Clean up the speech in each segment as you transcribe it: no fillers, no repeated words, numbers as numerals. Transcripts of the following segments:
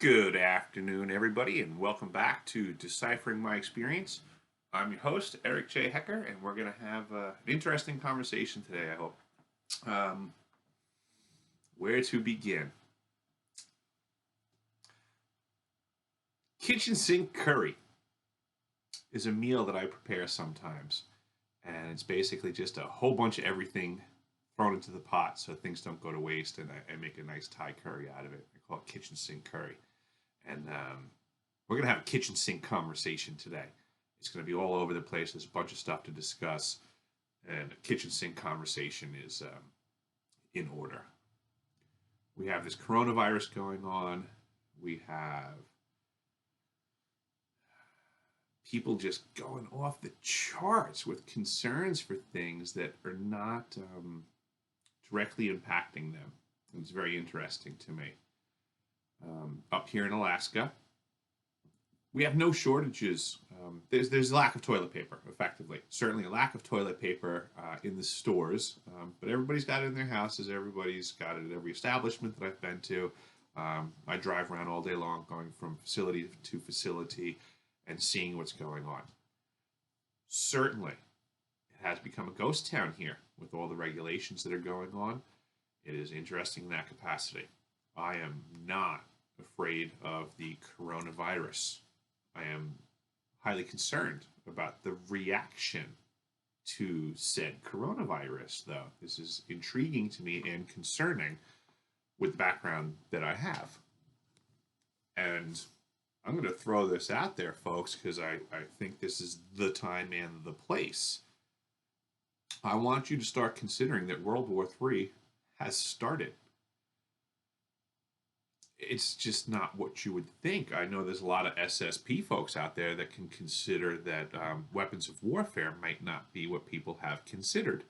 Good afternoon, everybody, and welcome back to Deciphering My Experience. I'm your host, Eric J. Hecker, and we're going to have an interesting conversation today, I hope. Um, where to begin? Kitchen sink curry is a meal that I prepare sometimes, and it's basically just a whole bunch of everything thrown into the pot so things don't go to waste, and I make a nice Thai curry out of it. I call it kitchen sink curry. And we're going to have a kitchen sink conversation today. It's going to be all over the place. There's a bunch of stuff to discuss, and a kitchen sink conversation is in order. We have this coronavirus going on. We have people just going off the charts with concerns for things that are not directly impacting them. And it's very interesting to me. Up here in Alaska, we have no shortages. There's a lack of toilet paper, effectively. Certainly a lack of toilet paper in the stores, but everybody's got it in their houses. Everybody's got it at every establishment that I've been to. I drive around all day long, going from facility to facility and seeing what's going on. Certainly, it has become a ghost town here with all the regulations that are going on. It is interesting in that capacity. I am not afraid of the coronavirus. I am highly concerned about the reaction to said coronavirus, though. This is intriguing to me and concerning with the background that I have. And I'm going to throw this out there, folks, because I think this is the time and the place. I want you to start considering that World War III has started. It's just not what you would think. I know there's a lot of SSP folks out there that can consider that weapons of warfare might not be what people have considered.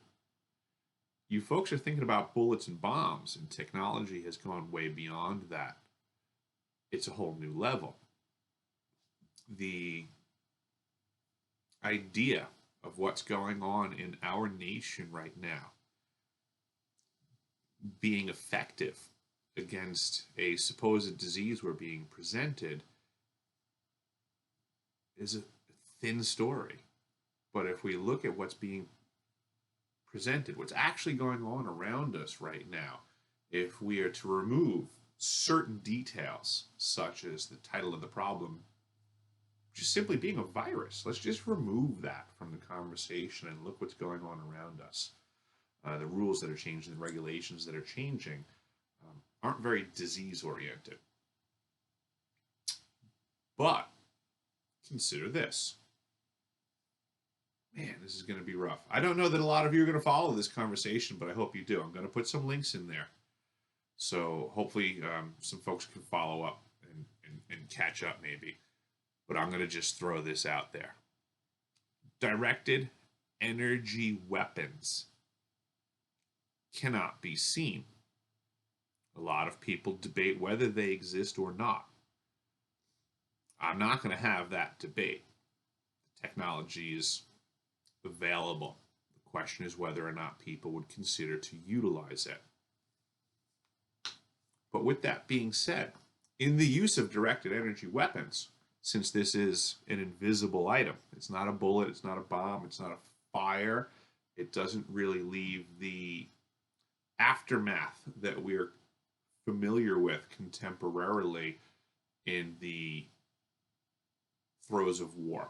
You folks are thinking about bullets and bombs, and technology has gone way beyond that. It's a whole new level. The idea of what's going on in our nation right now being effective against a supposed disease we're being presented is a thin story. But if we look at what's being presented, what's actually going on around us right now, if we are to remove certain details, such as the title of the problem just simply being a virus, let's just remove that from the conversation and look what's going on around us. The rules that are changing, the regulations that are changing, aren't very disease oriented. But consider this. Man, this is going to be rough. I don't know that a lot of you are going to follow this conversation, but I hope you do. I'm going to put some links in there. So hopefully some folks can follow up and catch up maybe. But I'm going to just throw this out there. Directed energy weapons cannot be seen. A lot of people debate whether they exist or not. I'm not going to have that debate. The technology is available. The question is whether or not people would consider to utilize it. But with that being said, in the use of directed energy weapons, since this is an invisible item, it's not a bullet, it's not a bomb, it's not a fire, it doesn't really leave the aftermath that we're familiar with contemporarily in the throes of war.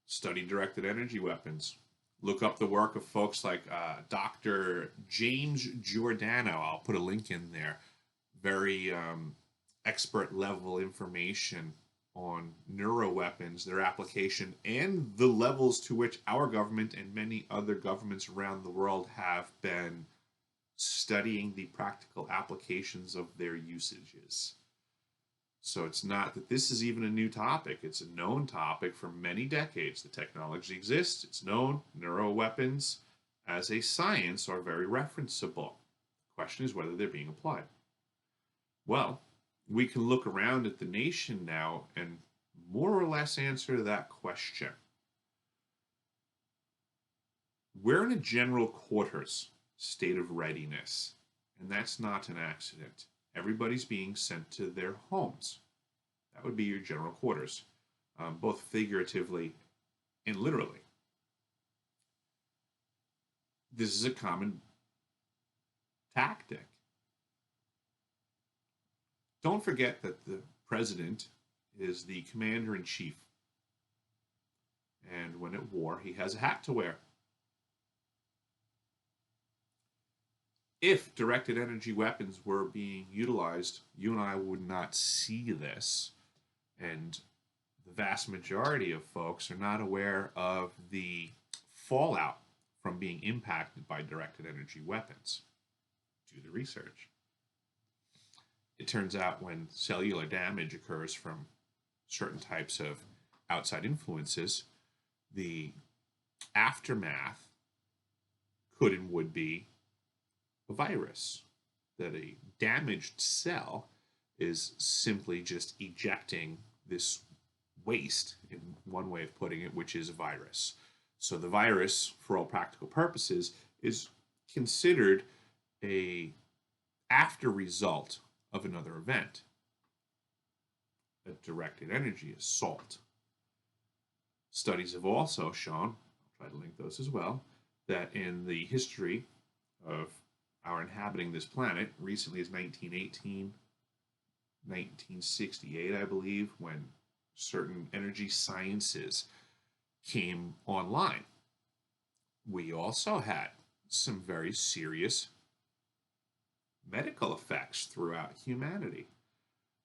Study directed energy weapons. Look up the work of folks like Dr. James Giordano. I'll put a link in there. Very expert level information on neuroweapons, their application, and the levels to which our government and many other governments around the world have been studying the practical applications of their usages. So it's not that this is even a new topic. It's a known topic for many decades. The technology exists. It's known. Neuroweapons as a science are very referenceable. The question is whether they're being applied. Well, we can look around at the nation now and more or less answer that question. We're in a general quarters state of readiness, and that's not an accident. Everybody's being sent to their homes. That would be your general quarters, both figuratively and literally. This is a common tactic. Don't forget that the president is the commander in chief. And when at war, he has a hat to wear. If directed energy weapons were being utilized, you and I would not see this. And the vast majority of folks are not aware of the fallout from being impacted by directed energy weapons. Do the research. It turns out when cellular damage occurs from certain types of outside influences, the aftermath could and would be a virus. That a damaged cell is simply just ejecting this waste, in one way of putting it, which is a virus. So the virus, for all practical purposes, is considered a after result of another event, a directed energy assault. Studies have also shown, I'll try to link those as well, that in the history of our inhabiting this planet, recently as 1918, 1968, I believe, when certain energy sciences came online, we also had some very serious medical effects throughout humanity.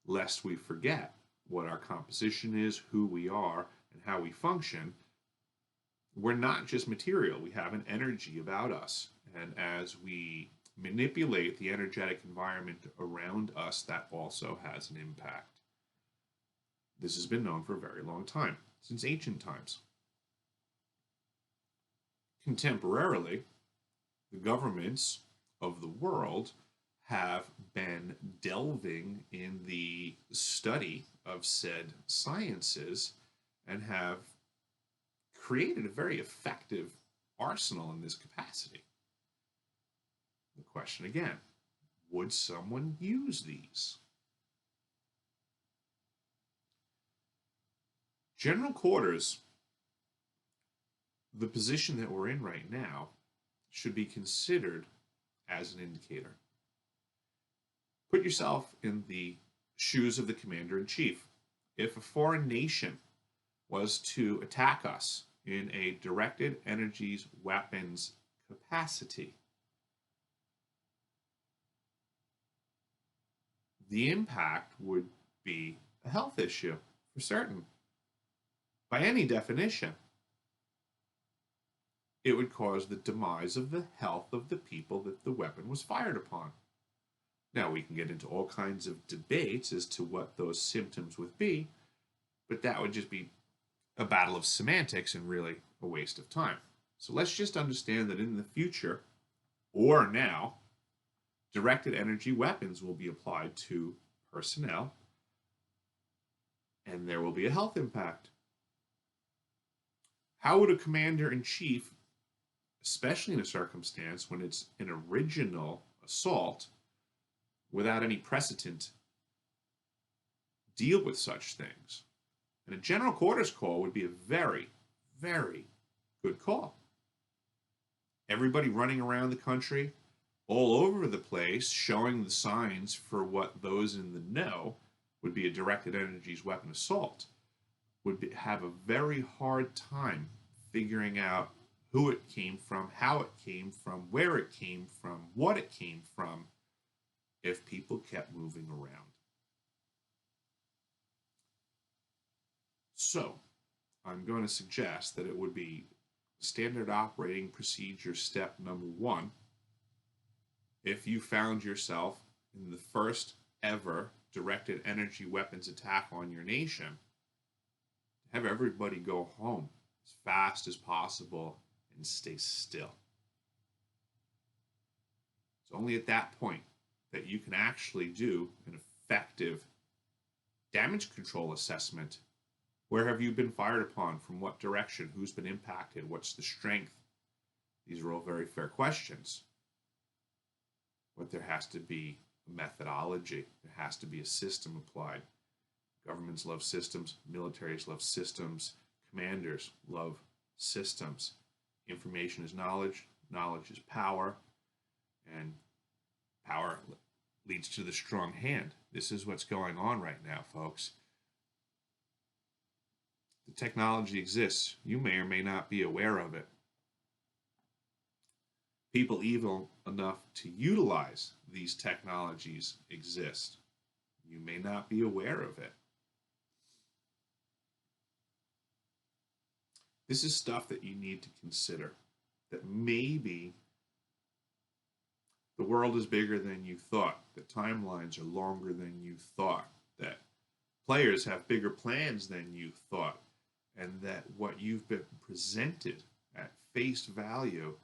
Lest we forget what our composition is, who we are, and how we function, we're not just material. We have an energy about us. And as we manipulate the energetic environment around us, that also has an impact. This has been known for a very long time, since ancient times. Contemporarily, the governments of the world have been delving in the study of said sciences and have created a very effective arsenal in this capacity. The question again, would someone use these? General quarters, the position that we're in right now, should be considered as an indicator. Put yourself in the shoes of the commander-in-chief. If a foreign nation was to attack us in a directed energies weapons capacity, the impact would be a health issue for certain. By any definition, it would cause the demise of the health of the people that the weapon was fired upon. Now, we can get into all kinds of debates as to what those symptoms would be, but that would just be a battle of semantics and really a waste of time. So let's just understand that in the future, or now, directed energy weapons will be applied to personnel, and there will be a health impact. How would a commander-in-chief, especially in a circumstance when it's an original assault, without any precedent, deal with such things? And a general quarters call would be a very, very good call. Everybody running around the country, all over the place, showing the signs for what those in the know would be a directed energies weapon assault, would have a very hard time figuring out who it came from, how it came from, where it came from, what it came from, if people kept moving around. So, I'm going to suggest that it would be standard operating procedure step number 1. If you found yourself in the first ever directed energy weapons attack on your nation, have everybody go home as fast as possible and stay still. It's only at that point that you can actually do an effective damage control assessment. Where have you been fired upon? From what direction? Who's been impacted? What's the strength? These are all very fair questions. But there has to be a methodology. There has to be a system applied. Governments love systems, militaries love systems, commanders love systems. Information is knowledge, knowledge is power, and power leads to the strong hand. This is what's going on right now, folks. The technology exists. You may or may not be aware of it. People evil enough to utilize these technologies exist. You may not be aware of it. This is stuff that you need to consider, that maybe the world is bigger than you thought, that timelines are longer than you thought, that players have bigger plans than you thought, and that what you've been presented at face value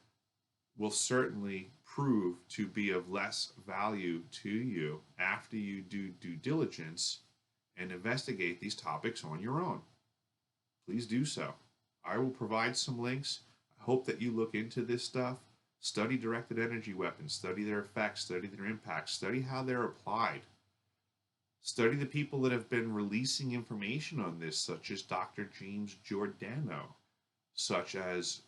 will certainly prove to be of less value to you after you do due diligence and investigate these topics on your own. Please do so. I will provide some links. I hope that you look into this stuff. Study directed energy weapons, study their effects, study their impacts, study how they're applied. Study the people that have been releasing information on this, such as Dr. James Giordano, such as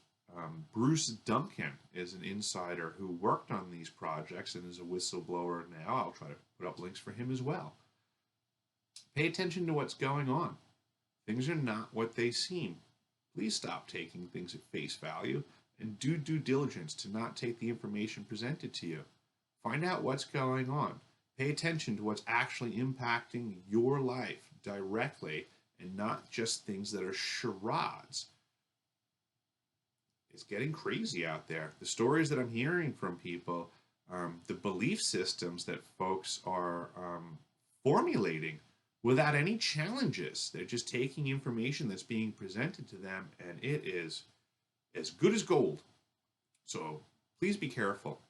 Bruce Duncan is an insider who worked on these projects and is a whistleblower now. I'll try to put up links for him as well. Pay attention to what's going on. Things are not what they seem. Please stop taking things at face value and do due diligence to not take the information presented to you. Find out what's going on. Pay attention to what's actually impacting your life directly and not just things that are charades. It's getting crazy out there. The stories that I'm hearing from people, the belief systems that folks are formulating without any challenges. They're just taking information that's being presented to them, and it is as good as gold. So please be careful.